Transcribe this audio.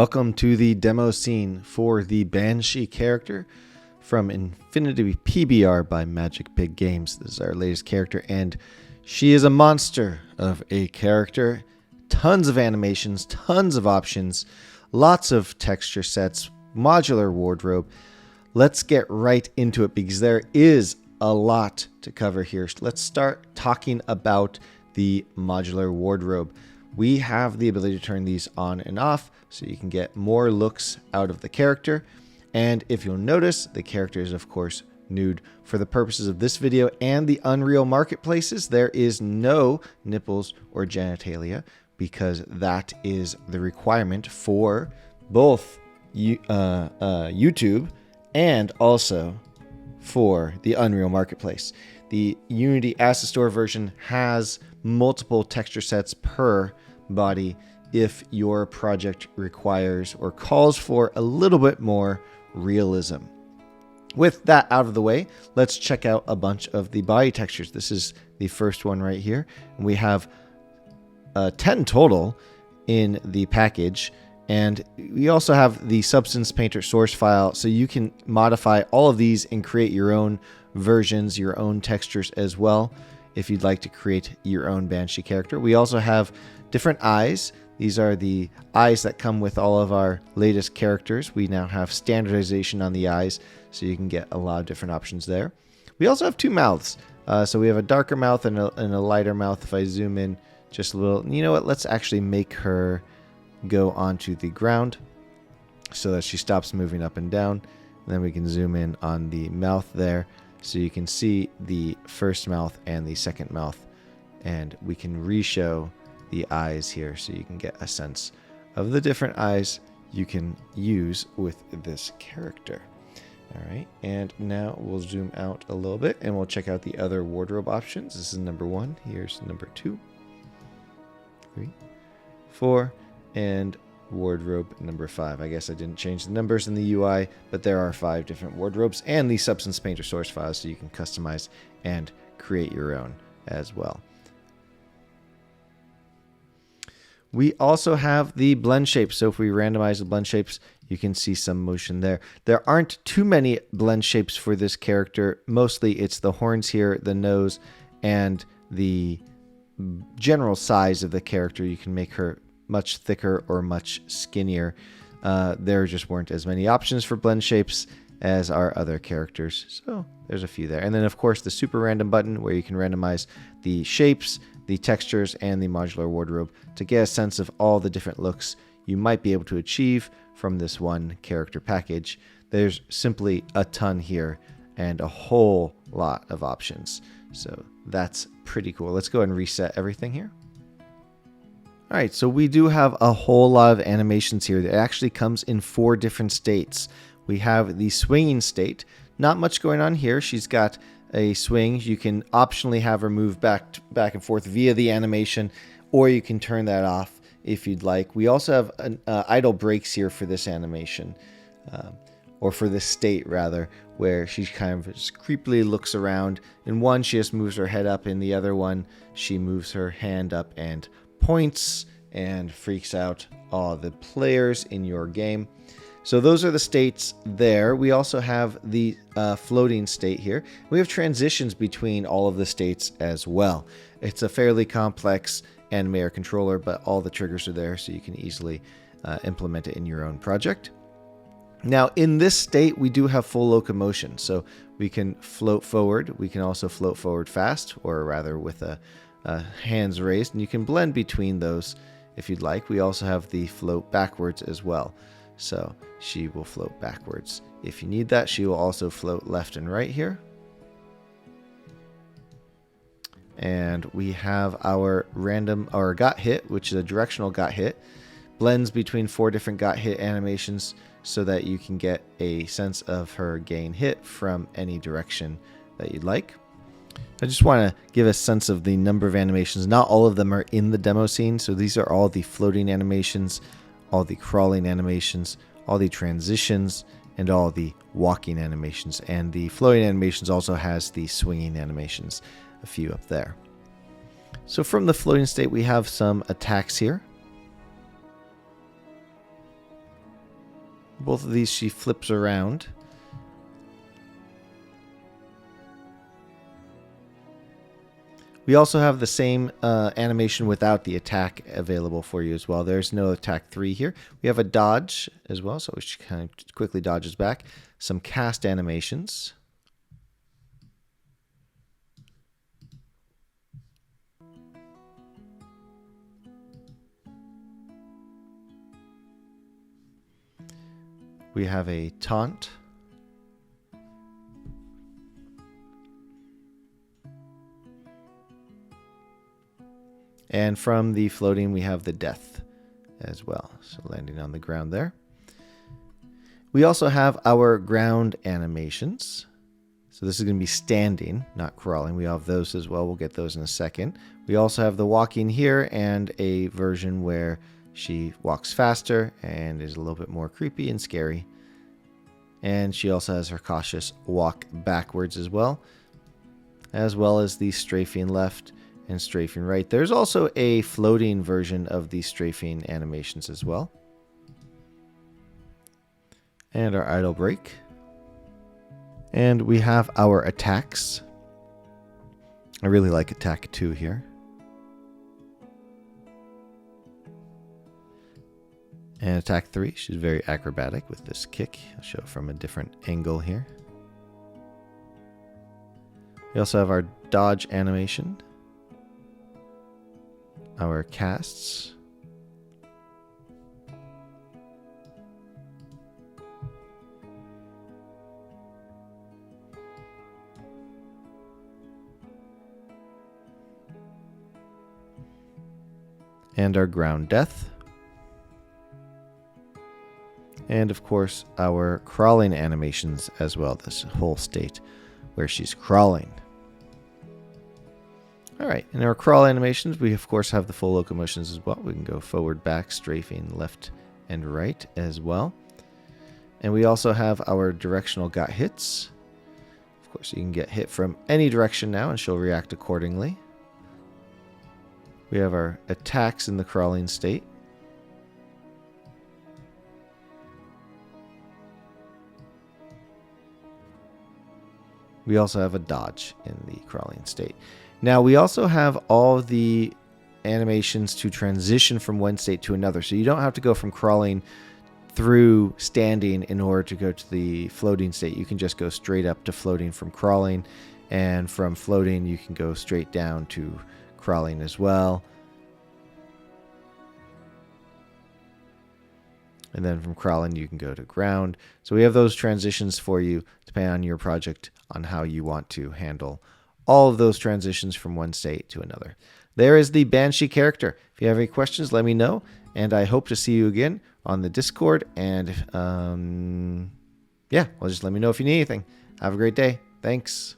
welcome to the demo scene for the Banshee character from Infinity PBR by Magic Big Games. This is our latest character, and she is a monster of a character. Tons of animations, tons of options, lots of texture sets, modular wardrobe. Let's get right into it because there is a lot to cover here. Let's start talking about the modular wardrobe. We have the ability to turn these on and off so you can get more looks out of the character. And if you'll notice, the character is of course nude. For the purposes of this video and the Unreal marketplaces, there is no nipples or genitalia because that is the requirement for both YouTube and also for the Unreal marketplace. The Unity Asset Store version has multiple texture sets per body if your project requires or calls for a little bit more realism. With that out of the way, let's check out a bunch of the body textures. This is the first one right here. We have 10 total in the package, and we also have the Substance Painter source file, so you can modify all of these and create your own versions, your own textures as well, if you'd like to create your own Banshee character. We also have different eyes. These are the eyes that come with all of our latest characters. We now have standardization on the eyes, so you can get a lot of different options there. We also have two mouths. So we have a darker mouth and a lighter mouth. If I zoom in just a little, you know what? Let's actually make her go onto the ground so that she stops moving up and down. And then we can zoom in on the mouth there so you can see the first mouth and the second mouth. And we can re-show the eyes here so you can get a sense of the different eyes you can use with this character. All right, and now we'll zoom out a little bit and we'll check out the other wardrobe options. This is number 1. Here's number 2, 3, 4, and wardrobe number 5. I guess I didn't change the numbers in the UI, but there are 5 different wardrobes and the Substance Painter source files so you can customize and create your own as well. We also have the blend shapes. So if we randomize the blend shapes, you can see some motion there. There aren't too many blend shapes for this character. Mostly it's the horns here, the nose, and the general size of the character. You can make her much thicker or much skinnier. There just weren't as many options for blend shapes as our other characters. So there's a few there. And then of course the super random button where you can randomize the shapes, the textures, and the modular wardrobe to get a sense of all the different looks you might be able to achieve from this one character package. There's simply a ton here and a whole lot of options. So that's pretty cool. Let's go ahead and reset everything here. All right, so we do have a whole lot of animations here that actually comes in 4 different states. We have the swinging state. Not much going on here. She's got a swing. You can optionally have her move back and forth via the animation, or you can turn that off if you'd like. We also have an idle breaks here for this animation, or for this state rather, where she kind of just creepily looks around. In one, she just moves her head up. In the other one, she moves her hand up and points and freaks out all the players in your game. So those are the states there. We also have the floating state here. We have transitions between all of the states as well. It's a fairly complex animator controller, but all the triggers are there so you can easily implement it in your own project. Now in this state, we do have full locomotion. So we can float forward. We can also float forward fast, or rather with hands raised, and you can blend between those if you'd like. We also have the float backwards as well. So she will float backwards if you need that. She will also float left and right here. And we have our got hit, which is a directional got hit. Blends between 4 different got hit animations so that you can get a sense of her getting hit from any direction that you'd like. I just want to give a sense of the number of animations. Not all of them are in the demo scene. So these are all the floating animations, all the crawling animations, all the transitions, and all the walking animations. And the floating animations also has the swinging animations, a few up there. So from the floating state, we have some attacks here. Both of these she flips around. We also have the same animation without the attack available for you as well. There's no attack 3 here. We have a dodge as well, so she kind of quickly dodges back. Some cast animations. We have a taunt. And from the floating, we have the death as well. So landing on the ground there. We also have our ground animations. So this is going to be standing, not crawling. We have those as well. We'll get those in a second. We also have the walking here and a version where she walks faster and is a little bit more creepy and scary. And she also has her cautious walk backwards as well as the strafing left and strafing right. There's also a floating version of the strafing animations as well. And our idle break. And we have our attacks. I really like attack 2 here. And attack 3, she's very acrobatic with this kick. I'll show it from a different angle here. We also have our dodge animation. Our casts. And our ground death. And of course, our crawling animations as well, this whole state where she's crawling. All right, in our crawl animations, we of course have the full locomotions as well. We can go forward, back, strafing, left, and right as well. And we also have our directional got hits. Of course, you can get hit from any direction now, and she'll react accordingly. We have our attacks in the crawling state. We also have a dodge in the crawling state. Now, we also have all the animations to transition from one state to another. So you don't have to go from crawling through standing in order to go to the floating state. You can just go straight up to floating from crawling. And from floating, you can go straight down to crawling as well. And then from crawling, you can go to ground. So we have those transitions for you, depending on your project, on how you want to handle all of those transitions from one state to another. There is the Banshee character. If you have any questions, let me know. And I hope to see you again on the Discord. And yeah, well, just let me know if you need anything. Have a great day. Thanks.